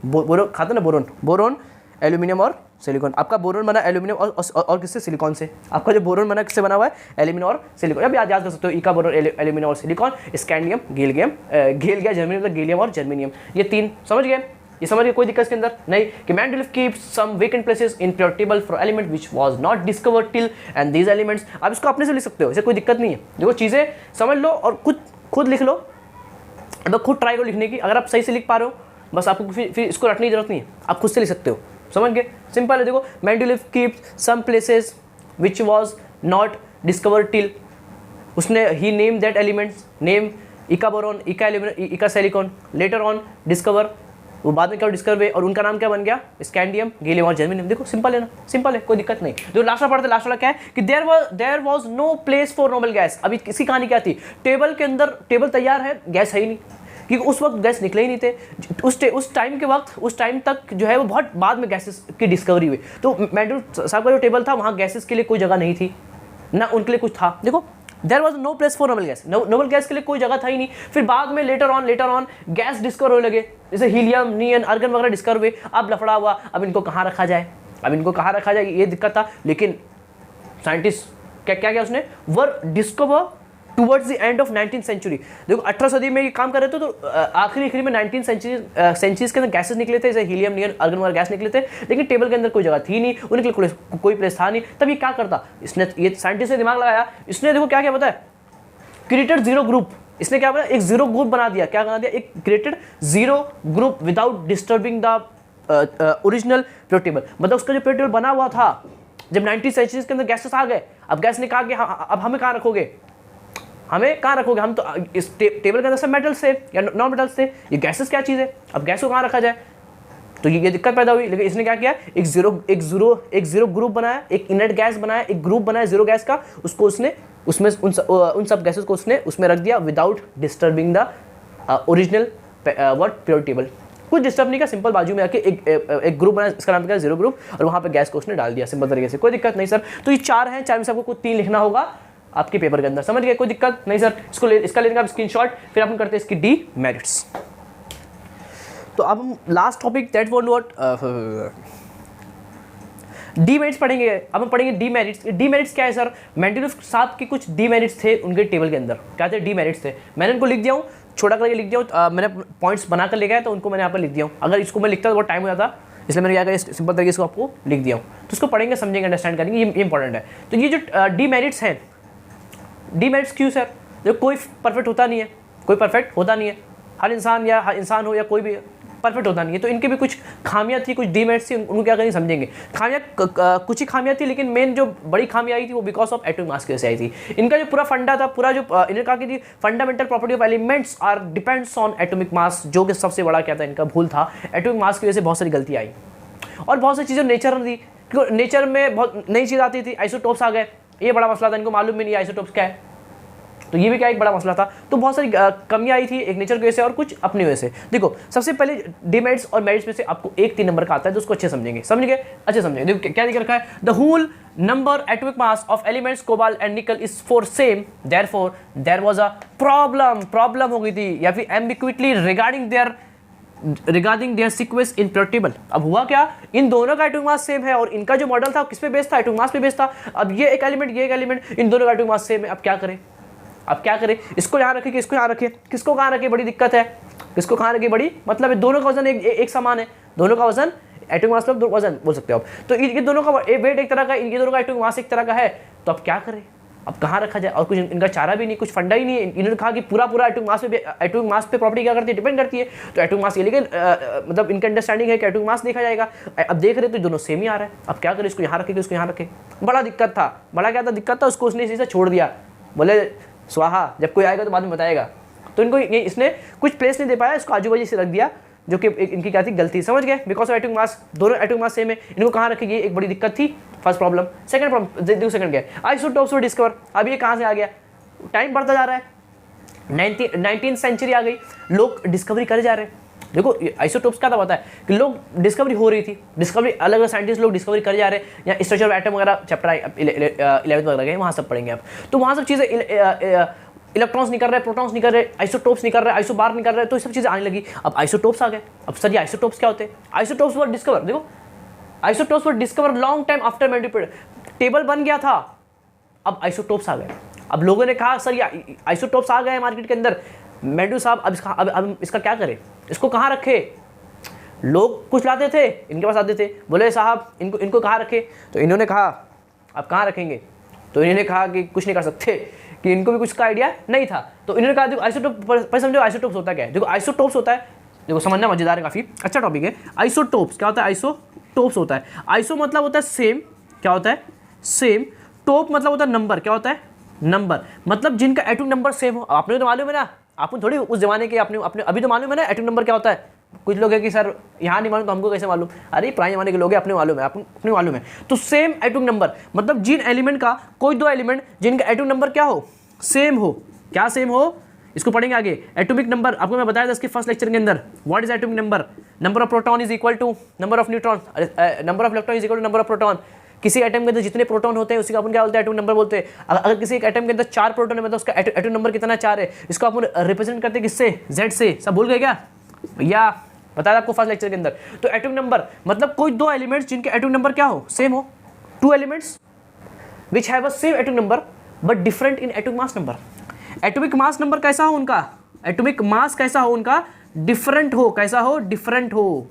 [SPEAKER 1] boron खाता ना, बोरोन, बोरोन, एल्यूमिनियम और सिलिकॉन। आपका बोरोन बना एल्यूमिनियम और किससे, सिलिकॉन से। आपका जो बोरोन बना किससे बना हुआ है, एल्यूमिनियम और सिलिकॉन। अब याद कर सकते हो, इका बोरोन, एल्यूमिनियम और सिलिकॉन, स्कैंडियम, गेल गया जर्मनी, मतलब गैलियम और जर्मेनियम। ये तीन समझ गए, ये समझ गए, कोई दिक्कत इसके अंदर नहीं। कि Mendeleev keeps some vacant places in periodic table for element which was not discovered till and these elements. आप इसको अपने से लिख सकते हो, इसे कोई दिक्कत नहीं है। देखो चीज़ें समझ लो और खुद लिख लो, मतलब खुद ट्राई करो लिखने की। अगर आप सही से लिख पा रहे हो, बस आपको फिर इसको रटने की जरूरत नहीं है, आप खुद से लिख सकते हो। समझ गए, सिंपल है। देखो Mendeleev keeps some places which was not discovered till, उसने ही name that elements, name eka boron, eka aluminium, eka silicon, later on discover, वो बाद में क्या डिस्कवर हुए और उनका नाम क्या बन गया, स्कैंडियम, गैलियम और जर्मेनियम। देखो सिंपल है ना, सिंपल है, कोई दिक्कत नहीं। जो लास्ट वाला पढ़ते, लास्ट वाला क्या है कि there was no place for noble gas. अभी इसकी कहानी क्या थी, टेबल के अंदर टेबल तैयार है, गैस है ही नहीं, क्योंकि उस वक्त गैस निकले ही नहीं थे। उस टाइम के वक्त, उस टाइम तक जो है वो बहुत बाद में गैसेस की डिस्कवरी हुई। तो मेंडेल साहब का जो टेबल था, वहाँ गैसेस के लिए कोई जगह नहीं थी ना, उनके लिए कुछ था। देखो there was no place for noble gas, noble gas के लिए कोई जगह था ही नहीं। फिर बाद में लेटर ऑन गैस डिस्कवर होने लगे, जैसे हीलियम, नियन, आर्गन वगैरह डिस्कवर हुए। अब लफड़ा हुआ, अब इनको कहाँ रखा जाए, ये दिक्कत था। लेकिन साइंटिस्ट क्या किया उसने, were discovered towards the end of 19th century. देखो 18वीं सदी में ये काम कर रहे थे, तो आखिरी में 19th सेंचुरीज के अंदर गैसेस निकले थे, जैसे हीलियम, नियन, आर्गन वगैरह गैस निकले थे। लेकिन टेबल के अंदर कोई जगह थी नहीं, उनके लिए कोई प्लेस था नहीं। तब ये क्या करता, इसने, ये साइंटिस्ट ने दिमाग लगाया, इसने देखो क्या पता है, क्रिएटेड जीरो ग्रुप। इसने क्या बनाया, एक जीरो ग्रुप बना दिया। क्या बना दिया, एक created zero group without disturbing the original periodic table. मतलब उसका जो पीरियोडिक टेबल बना हुआ था, जब 19th सेंचुरीज के अंदर गैसेस आ गए, अब गैस ने कहा कि अब हमें कहाँ रखोगे, हम तो इस टेबल के अंदर सब मेटल्स थे या नॉन मेटल्स थे, ये गैसेस क्या चीज़ है, अब गैस को कहाँ रखा जाए। तो ये दिक्कत पैदा हुई। लेकिन इसने क्या किया, एक जीरो ग्रुप बनाया, एक इनर्ट गैस बनाया, एक ग्रुप बनाया जीरो गैस का, उसको उसने उसमें उन सब गैसेस को उसने उसमें रख दिया without disturbing the original periodic table. कुछ डिस्टर्ब नहीं का, सिंपल बाजू में आके एक ग्रुप बनाया, इसका नाम क्या है जीरो ग्रुप, और वहाँ पे गैस को उसने डाल दिया सिंपल तरीके से। कोई दिक्कत नहीं सर। तो ये चार हैं, चार में से आपको कुछ 3 लिखना होगा आपके पेपर के अंदर। समझ गए, कोई दिक्कत नहीं सर। इसका लेंगे आप स्क्रीनशॉट, फिर अपन करते हैं इसकी डी मेरिट्स। तो अब हम last topic that was what D merits पढ़ेंगे। अब हम पढ़ेंगे डी मेरिट्स। डी मेरिट्स क्या है सर, मेंडेलीव साहब के कुछ डी मेरिट्स थे उनके टेबल के अंदर। क्या थे, डी मेरिट्स थे। मैंने उनको लिख दिया हूँ, छोटा करके लिख दिया हूँ, मैंने पॉइंट्स बना कर ले गया, तो उनको मैंने यहाँ पर लिख दिया हूँ। अगर इसको मैं लिखता तो बहुत टाइम हो जाता, इसलिए मैंने क्या किया, सिंपल तरीके से आपको लिख दिया हूँ। तो इसको पढ़ेंगे, समझेंगे, अंडरस्टैंड करेंगे, ये इंपॉर्टेंट है। तो ये जो डी मेरिट्स हैं, डी मेरिट्स क्यों सर, देखो कोई परफेक्ट होता नहीं है, कोई परफेक्ट होता नहीं है, हर इंसान हो या कोई भी परफेक्ट होता नहीं है। तो इनके भी कुछ खामियां थी, कुछ डीमेरिट्स थी, उनको क्या करेंगे समझेंगे। खामियां कुछ ही खामियां थी, लेकिन मेन जो बड़ी खामियां आई थी वो बिकॉज ऑफ एटॉमिक मास की वजह से आई थी। इनका जो पूरा फंडा था, पूरा जो इन्होंने कहा कि fundamental property of elements are depends on atomic mass, जो कि सबसे बड़ा क्या था, इनका भूल था। एटॉमिक मास की वजह से बहुत सारी गलती आई और बहुत सारी चीज़ें नेचर थी, क्योंकि नेचर में बहुत नई चीज़ आती थी, आइसोटोप्स आ गए, ये बड़ा मसला था, इनको मालूम भी नहीं आइसोटोप्स क्या है, तो ये भी क्या एक बड़ा मसला था। तो बहुत सारी कमियां आई थी, एक नेचर की वजह से और कुछ अपनी वजह से। देखो सबसे पहले डीमेरिट्स और मेरिट्स में से आपको 1-3 नंबर का आता है, तो उसको अच्छे समझेंगे, अच्छे समझेंगे। देखो क्या लिख रखा है, the whole number atomic mass of elements cobalt and nickel is 4 same, therefore there was a problem हो गई थी, या फिर ambiguity regarding their sequence in periodic table. अब हुआ क्या, इन दोनों का एटॉमिक मास सेम है और इनका जो मॉडल था किस पे बेस्ड था, एटॉमिक मास पे बेस्ड था। अब ये एक एलिमेंट, इन दोनों का एटॉमिक मास सेम है। अब क्या करें, इसको यहाँ रखें कि इसको यहाँ रखें, किसको कहाँ रखें, बड़ी दिक्कत है, किसको कहाँ रखें, बड़ी मतलब है दोनों का वजन एक समान है, दोनों का वजन एटॉमिक मास वजन बोल सकते हो आप। तो ये दोनों का वेट एक तरह का, ये दोनों का एटॉमिक मास एक तरह का है, तो अब क्या करें, अब कहाँ रखा जाए, और कुछ इनका चारा भी नहीं, कुछ फंडा ही नहीं है। इन्होंने कहा कि पूरा एटॉमिक मास पे प्रॉपर्टी क्या करती है, डिपेंड करती है। तो एटॉमिक मास ये लेकिन मतलब इनका अंडरस्टैंडिंग है कि एटॉमिक मास देखा जाएगा। अब देख रहे तो दोनों सेम ही आ रहा है, अब क्या करें, इसको यहाँ रखे, इसको यहाँ रखे, बड़ा दिक्कत था। बड़ा क्या था दिक्कत था, उसको उसने इसी से छोड़ दिया, बोले स्वाहा, जब कोई आएगा तो बाद में बताएगा। तो इनको इसने कुछ प्लेस नहीं दे पाया, इसको आजू बाजू से रख दिया, जो कि इनकी क्या थी, गलती, समझ गए। बिकॉज ऑफ एटॉमिक मास, दोनों एटॉमिक मास सेम है, इनको कहाँ रखेगी, एक बड़ी दिक्कत थी, फर्स्ट प्रॉब्लम। सेकंड प्रॉब्लम, देखो सेकंड क्या है, आइसोटोप्स को डिस्कवर। अब ये कहाँ से आ गया, टाइम बढ़ता जा रहा है, 19th सेंचुरी आ गई, लोग डिस्कवरी करे जा रहे हैं। देखो आइसोटोप्स क्या था पता है कि लोग डिस्कवरी हो रही थी, डिस्कवरी अलग अलग साइंटिस्ट लोग डिस्कवरी करे जा रहे हैं। या स्ट्रक्चर ऑफ एटम वगैरह चैप्टर 11th वगैरह गए, वहाँ सब पढ़ेंगे आप। तो वहाँ सब चीज़ें, इलेक्ट्रॉन्स निकल रहे, प्रोटॉन्स निकल रहे, आइसोटोप्स निकल रहे, आइसोबार निकल रहे, तो ये सब चीज़ें आने लगी। अब आइसोटोप्स आ गए। अब सर ये आइसोटोप्स क्या होते हैं, आइसोटोप्स वर डिस्कवर, देखो isotopes were discovered long time after Mendeleev, table बन गया था, अब आइसोटोप्स आ गए। अब लोगों ने कहा सर ये आइसोटोप्स आ गए मार्केट के अंदर, मैंड्यूल साहब अब इसका क्या करें, इसको कहाँ रखे। लोग कुछ लाते थे, इनके पास आते थे, बोले साहब इनको कहाँ रखे। तो इन्होंने कहा अब कहाँ रखेंगे, तो इन्होंने कहा कि कुछ नहीं कर सकते, कि इनको भी कुछ का आइडिया नहीं था। तो इन्होंने कहा देखो आइसोटोप, पर समझो आइसोटोप्स होता क्या है। देखो आइसोटोप्स होता है, देखो समझना मजेदार है, काफी अच्छा टॉपिक है। आइसोटोप्स क्या होता है, आइसोटोप्स होता है, आइसो मतलब होता है सेम, क्या होता है सेम, टोप मतलब होता है नंबर, क्या होता है नंबर, मतलब जिनका एटॉमिक नंबर सेम हो। आपने तो मालूम है ना, आपको थोड़ी उस जमाने के अपने अभी तो मालूम है ना एटॉमिक नंबर क्या होता है। कुछ लोग हैं कि सर यहाँ नहीं मालूम तो हमको कैसे मालूम, अरे पुराने जमाने के लोग हैं, अपने मालूम है, अपने मालूम है। तो सेम एटॉमिक नंबर मतलब जिन एलिमेंट का, कोई दो एलिमेंट जिनका एटॉमिक नंबर क्या हो, सेम हो। क्या सेम हो, इसको पढ़ेंगे आगे। एटॉमिक नंबर आपको मैं बताया था इसके फर्स्ट लेक्चर के अंदर, what is atomic number, number of proton is equal to number of neutron, number of electron is equal to number of proton. किसी एटम के अंदर जितने प्रोटॉन होते हैं उसी का अपन क्या बोलते हैं, एटॉमिक नंबर बोलते हैं। अगर किसी एक एटम के अंदर 4 प्रोटॉन है मतलब उसका एटॉमिक नंबर कितना 4 है, इसको अपन रिप्रेजेंट करते हैं किससे, Z से। सब भूल गए क्या भैया, बताया आपको फर्स्ट लेक्चर के अंदर। तो एटॉमिक नंबर मतलब कोई दो एलिमेंट्स जिनके एटॉमिक नंबर क्या हो, सेम हो, 2 elements which have a same atomic number but different in atomic mass number. Atomic mass number कैसा हो उनका, एटॉमिक मास कैसा हो उनका, डिफरेंट हो, कैसा हो, डिफरेंट हो,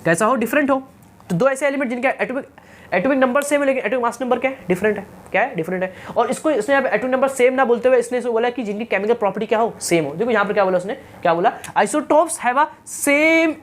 [SPEAKER 1] कैसा हो, डिफरेंट हो। तो दो ऐसे एलिमेंट जिनके एटॉमिक नंबर सेम है लेकिन एटॉमिक मास नंबर क्या है, डिफरेंट है, क्या है, डिफरेंट है। और इसको इसने एटॉमिक नंबर सेम ना बोलते हुए इसने बोला कि जिनकी केमिकल प्रॉपर्टी क्या हो, सेम हो। देखो यहाँ पर क्या बोला उसने, क्या बोला, isotopes have a same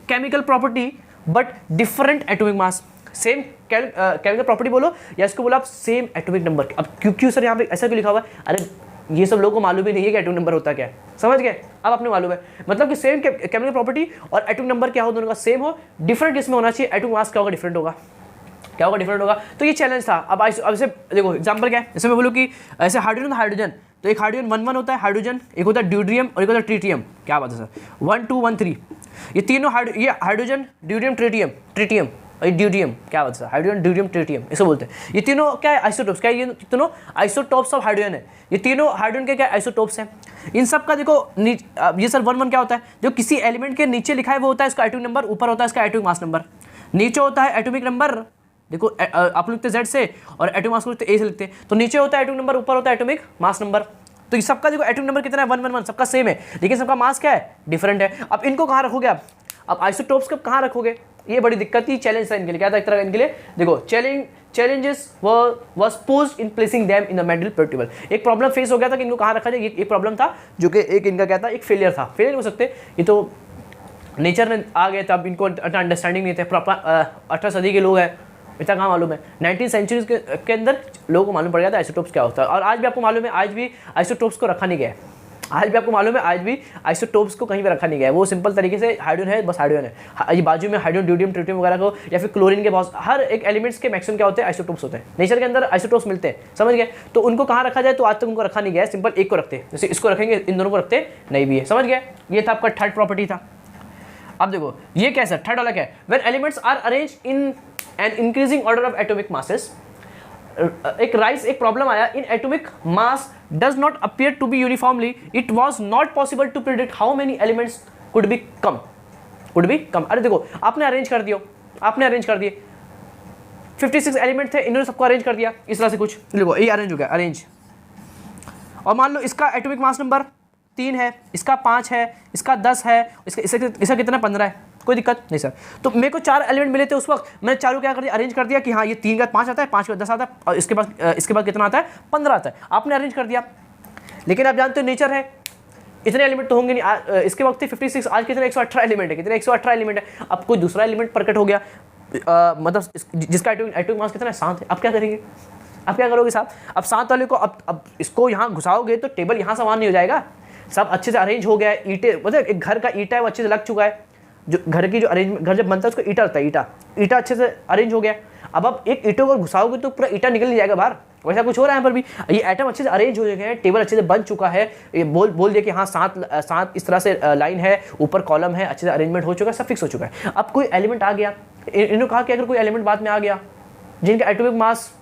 [SPEAKER 1] chemical property but different atomic mass. Same chemical property बोलो या इसको बोला आप सेम एटॉमिक नंबर। अब क्यों सर यहाँ पे ऐसा क्यों लिखा हुआ है, अरे ये सब लोगों को मालूम ही नहीं है कि एटॉमिक नंबर होता क्या है, समझ गए। अब आपने मालूम है मतलब कि सेम केमिकल प्रॉपर्टी और एटॉमिक नंबर क्या हो, दोनों का सेम हो, डिफरेंट किसमें होना चाहिए, एटॉमिक मास क्या होगा, डिफरेंट होगा, क्या होगा, डिफरेंट होगा। तो ये चैलेंज था। अब ऐसे देखो एग्जांपल क्या है, जैसे मैं बोलूँ कि ऐसे हाइड्रोजन, तो एक हाइड्रोजन 1 होता है हाइड्रोजन, एक होता है ड्यूटेरियम और एक होता है ट्रिटियम। क्या बात है सर, 1 2 1 3 ये तीनों ये हाइड्रोजन, ड्यूटेरियम, ट्रिटियम और ड्यूटियम, क्या बात है, हाइड्रोजन, ड्यूटियम, ट्रिटियम इसको बोलते हैं। ये तीनों क्या है, आइसोटोप्स। क्या है, ये तीनों आइसोटोप्स ऑफ हाइड्रोजन है। ये तीनों हाइड्रोजन के क्या आइसोटोप्स हैं। इन सब का देखो ये सर 1 1 क्या होता है, जो किसी एलिमेंट के नीचे लिखा है वो होता है इसका एटॉमिक नंबर, ऊपर होता है इसका एटॉमिक मास नंबर। नीचे होता है एटॉमिक नंबर, देखो आप लिखते हैं Z से और एटॉमिक मास को लिखते A से लिखते हैं, तो नीचे होता है एटॉमिक नंबर, ऊपर होता है एटॉमिक मास नंबर। तो इस सबका देखो एटॉमिक नंबर कितना है, 1 1 1, सबका सेम है लेकिन सबका मास क्या है, डिफरेंट है। अब इनको कहाँ रखोगे आप, अब आइसोटोप्स को कहाँ रखोगे, ये बड़ी दिक्कत थी, चैलेंज था इनके लिए। क्या था एक तरह का इनके लिए, देखो challenges was posed in placing them in the Mendel periodic table। एक प्रॉब्लम फेस हो गया था कि इनको कहाँ रखा जाए, ये प्रॉब्लम था जो कि एक इनका क्या था, एक फेलियर था। फेलियर हो सकते, ये तो नेचर में आ गए थे, अब इनको अंडरस्टैंडिंग नहीं थे। 18 सदी के लोग हैं, इतना कहाँ मालूम है। 19th सेंचुरी के अंदर लोगों को मालूम पड़ गया था आइसोटोप्स क्या होता है। और आज भी आपको मालूम है, आज भी आइसोटोप्स को रखा नहीं गया है। आज भी आपको मालूम है, आज भी आइसोटोप्स को कहीं भी रखा नहीं गया है। वो सिंपल तरीके से हाइड्रोजन है, बस हाइड्रोजन है। ये बाजू में हाइड्रोजन, ड्यूटियम, ट्रिटियम वगैरह को या फिर क्लोरीन के बहुत हर एक एलिमेंट्स के मैक्सिमम क्या होते हैं, आइसोटोप्स होते हैं। नेचर के अंदर आइसोटोप्स मिलते हैं, समझ गए। तो उनको कहाँ रखा जाए, तो आज तक उनको रखा नहीं गया है। सिंपल एक को रखते हैं, जैसे इसको रखेंगे, इन दोनों को रखते नहीं भी है, समझ गए। ये था आपका थर्ड प्रॉपर्टी था। अब देखो ये क्या है, थर्ड वाला क्या है, when elements are arrange in an increasing order of atomic masses. एक प्रॉब्लम आया, in atomic mass does not appear to be uniformly, it was not possible to predict how many elements could be come. अरे देखो आपने arrange कर दिए 56 element थे, इन्होंने सबको अरेंज कर दिया इस तरह से कुछ, देखो ये अरेंज हो गया, अरेंज। और मान लो इसका एटॉमिक मास नंबर 3 है, इसका 5 है, इसका 10 है, इसका कितना 15 है। कोई दिक्कत नहीं सर। तो मेरे को 4 एलिमेंट मिले थे उस वक्त, मैंने चारों क्या कर दिया, अरेंज कर दिया कि हाँ ये 3 के बाद 5 आता है, 5 के बाद 10 आता है, और इसके बाद कितना आता है, 15 आता है, आपने अरेंज कर दिया। लेकिन आप जानते हो नेचर है, इतने एलिमेंट तो होंगे नहीं। इसके वक्त थे 56, आज कितने 118 एलिमेंट है, कितने 118 एलिमेंट है। अब कोई दूसरा एलिमेंट प्रकट हो गया, मतलब जिसका एटॉमिक मास कितना है, 7 है। अब क्या करेंगे, अब क्या करोगे साहब, अब 7 वाले को अब इसको यहाँ घुसाओगे तो टेबल यहाँ समान नहीं हो जाएगा। सब अच्छे से अरेंज हो गया है, ईंटें, मतलब एक घर का ईंटा है वो अच्छे से लग चुका है, जो घर की जो अरेंज, घर जब बनता है उसको ईंटा लगता है, ईंटा अच्छे से अरेंज हो गया। अब आप एक ईंटों को घुसाओगे तो पूरा ईंटा निकल नहीं जाएगा बाहर, वैसा कुछ हो रहा है यहाँ पर भी। ये एटम अच्छे से अरेंज हो गए हैं, टेबल अच्छे से बन चुका है, ये बोल दिया कि हाँ 7 इस तरह से लाइन है, ऊपर कॉलम है, अच्छे से अरेंजमेंट हो चुका है, सब फिक्स हो चुका है। अब कोई एलिमेंट आ गया, इन्होंने कहा कि अगर कोई एलिमेंट बाद में आ गया जिनका एटॉमिक मास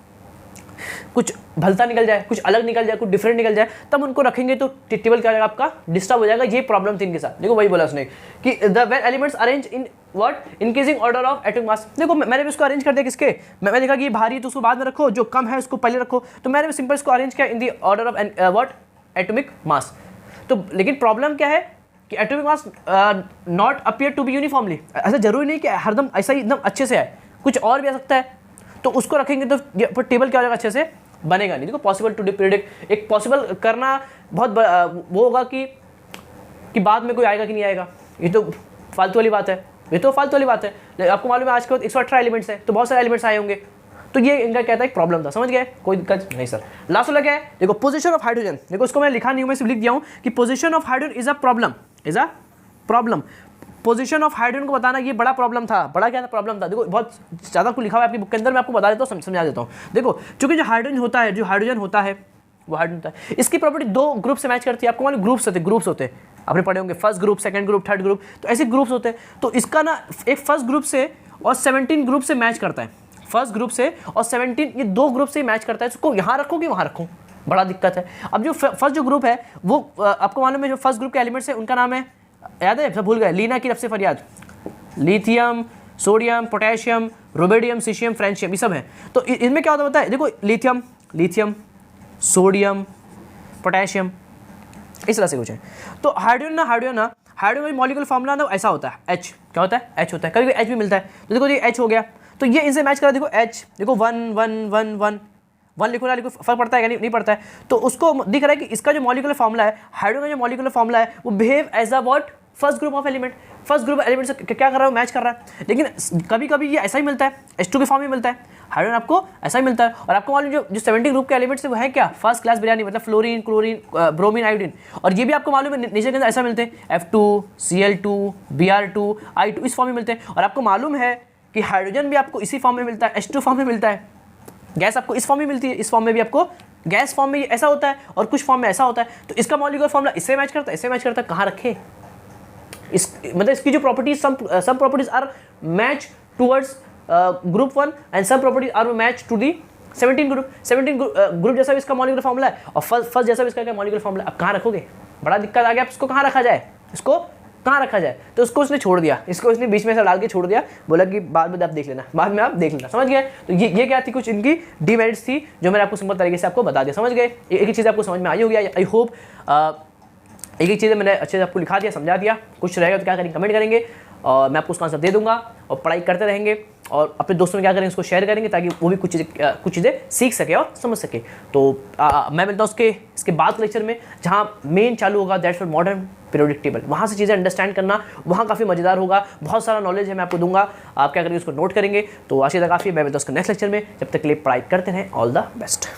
[SPEAKER 1] कुछ भलता निकल जाए, कुछ अलग निकल जाए, कुछ डिफरेंट निकल जाए, तब उनको रखेंगे तो टेबल क्या हो जाएगा, आपका डिस्टर्ब हो जाएगा। ये प्रॉब्लम थी इनके साथ। देखो वही बोला उसने कि the when elements arrange in what increasing order of atomic mass. देखो मैंने भी उसको अरेंज कर दिया किसके, मैंने देखा कि ये भारी है तो उसको बाद में रखो, जो कम है उसको पहले रखो, तो मैंने सिंपल इसको अरेंज किया in the order of what atomic mass. तो लेकिन प्रॉब्लम क्या है कि atomic mass not appear to be uniformly. ऐसा जरूरी नहीं कि हरदम ऐसा ही एकदम अच्छे से आए, कुछ और भी आ सकता है, तो उसको रखेंगे तो टेबल क्या हो जाएगा, अच्छे से बनेगा नहीं। देखो पॉसिबल टू प्रेडिक्ट, एक पॉसिबल करना बहुत वो होगा कि बाद में कोई आएगा कि नहीं आएगा, ये तो फालतू वाली बात है, ये तो फालतू वाली बात है। आपको मालूम है आज के वक्त 118 एलिमेंट्स हैं, तो बहुत सारे एलिमेंट्स आए होंगे, तो ये इनका क्या था, एक प्रॉब्लम था, समझ गए, कोई दिक्कत नहीं सर। लास्ट वाला क्या है, देखो पोजीशन ऑफ हाइड्रोजन। देखो उसको मैं लिखा नहीं हूं, मैं सिर्फ लिख दिया हूं कि position of hydrogen is a problem. Position of hydrogen को बताना ये बड़ा प्रॉब्लम था। बड़ा क्या था, प्रॉब्लम था। देखो बहुत ज़्यादा कुछ लिखा हुआ है आपकी बुक के अंदर, मैं आपको बता देता हूँ, समझा देता हूँ। देखो चूंकि जो हाइड्रोजन होता है वो हाइड्रोजन होता है, इसकी प्रॉपर्टी 2 ग्रुप से मैच करती है। आपको मालूम ग्रुप्स होते हैं, आपने पढ़े होंगे, first group, second group, third group, तो ऐसे ग्रुप्स होते हैं। तो इसका ना एक फर्स्ट ग्रुप से और 17 ग्रुप से मैच करता है, फर्स्ट ग्रुप से और 17, ये 2 ग्रुप से मैच करता है। इसको यहाँ रखो कि वहाँ रखो, बड़ा दिक्कत है। अब जो फर्स्ट जो ग्रुप है वो आपको मालूम है, जो फर्स्ट ग्रुप के एलिमेंट्स है उनका नाम है, याद है, सब भूल गए, लीना की नफसे फरियाद, lithium, sodium, potassium, rubidium, caesium, francium, ये सब है। तो इनमें क्या होता है, देखो लिथियम, सोडियम, पोटेशियम, इस तरह से कुछ है। तो हाइड्रोजन मॉलिक्यूलर फॉर्मूला ना ऐसा होता है, H क्या होता है, H होता है, कभी H भी मिलता है। तो देखो ये H हो गया, तो ये इनसे मैच करा, देखो H, देखो 1 1 1 1 1 लिखो ना, लिखो, फर्क पड़ता है क्या, नहीं पड़ता है। तो उसको दिख रहा है कि इसका जो मॉलिक्यूलर फॉर्मूला है, हाइड्रोजन का जो मॉलिक्यूलर फॉर्मूला है, वो behave as a what, first group of element, first group element से क्या कर रहा है, मैच कर रहा है। लेकिन कभी कभी ये ऐसा ही मिलता है, H2 के फॉर्म में मिलता है, हाइड्रोजन आपको ऐसा ही मिलता है। और आपको मालूम जो 70 ग्रुप के एलिमेंट्स है वो है क्या, फर्स्ट क्लास बिरयानी, मतलब फ्लोरीन, क्लोरीन, ब्रोमीन, आयोडीन। और ये भी आपको मालूम है नेचर के अंदर ऐसा मिलते हैं, F2, Cl2, Br2, I2, इस फॉर्म में मिलते हैं। और आपको मालूम है कि हाइड्रोजन भी आपको इसी फॉर्म में मिलता है, H2 फॉर्म में मिलता है, गैस आपको इस फॉर्म में मिलती है, इस फॉर्म में भी आपको गैस फॉर्म में ऐसा होता है, और कुछ फॉर्म में ऐसा होता है। तो इसका मॉलिक्यूलर फॉर्मूला इससे मैच करता है, इससे मैच करता है, कहाँ रखे, मतलब इसकी जो properties, some properties are match towards group 1 and some properties are match to the 17 group जैसा भी इसका मॉलिक्यूलर फॉर्मूला है, और फर्स्ट जैसा भी इसका क्या मॉलिक्यूलर फॉर्मूला। अब कहाँ रखोगे, बड़ा दिक्कत आ गया, अब इसको कहाँ रखा जाए, इसको कहाँ रखा जाए। तो उसको उसने छोड़ दिया, इसको उसने बीच में से डाल के छोड़ दिया, बोला कि बाद में आप देख लेना, बाद में आप देख लेना, समझ गए। तो ये क्या थी, कुछ इनकी डिमेरिट्स थी जो मैंने आपको सिंपल तरीके से आपको बता दिया, समझ गए। एक ही चीज़ आपको समझ में आई होगी, आई होप। एक ही चीज़ें मैंने अच्छे से आपको लिखा दिया, समझा दिया। कुछ रहेगा तो क्या करेंगे, कमेंट करेंगे, और मैं आपको उसका आंसर दे दूंगा, और पढ़ाई करते रहेंगे, और अपने दोस्तों में क्या करेंगे, उसको शेयर करेंगे, ताकि वो भी कुछ चीज़ें सीख सके और समझ सके। तो मैं मिलता हूँ इसके बाद लेक्चर में, जहाँ मेन चालू होगा, that's for modern periodic table. वहाँ से चीज़ें अंडरस्टैंड करना, वहाँ काफ़ी मजेदार होगा, बहुत सारा नॉलेज है, मैं आपको दूंगा, आप क्या करेंगे, उसको नोट करेंगे। तो आज तक काफ़ी, मैं मिलता हूँ उसके नेक्स्ट लेक्चर में। जब तक के लिए पढ़ाई करते रहें, ऑल द बेस्ट।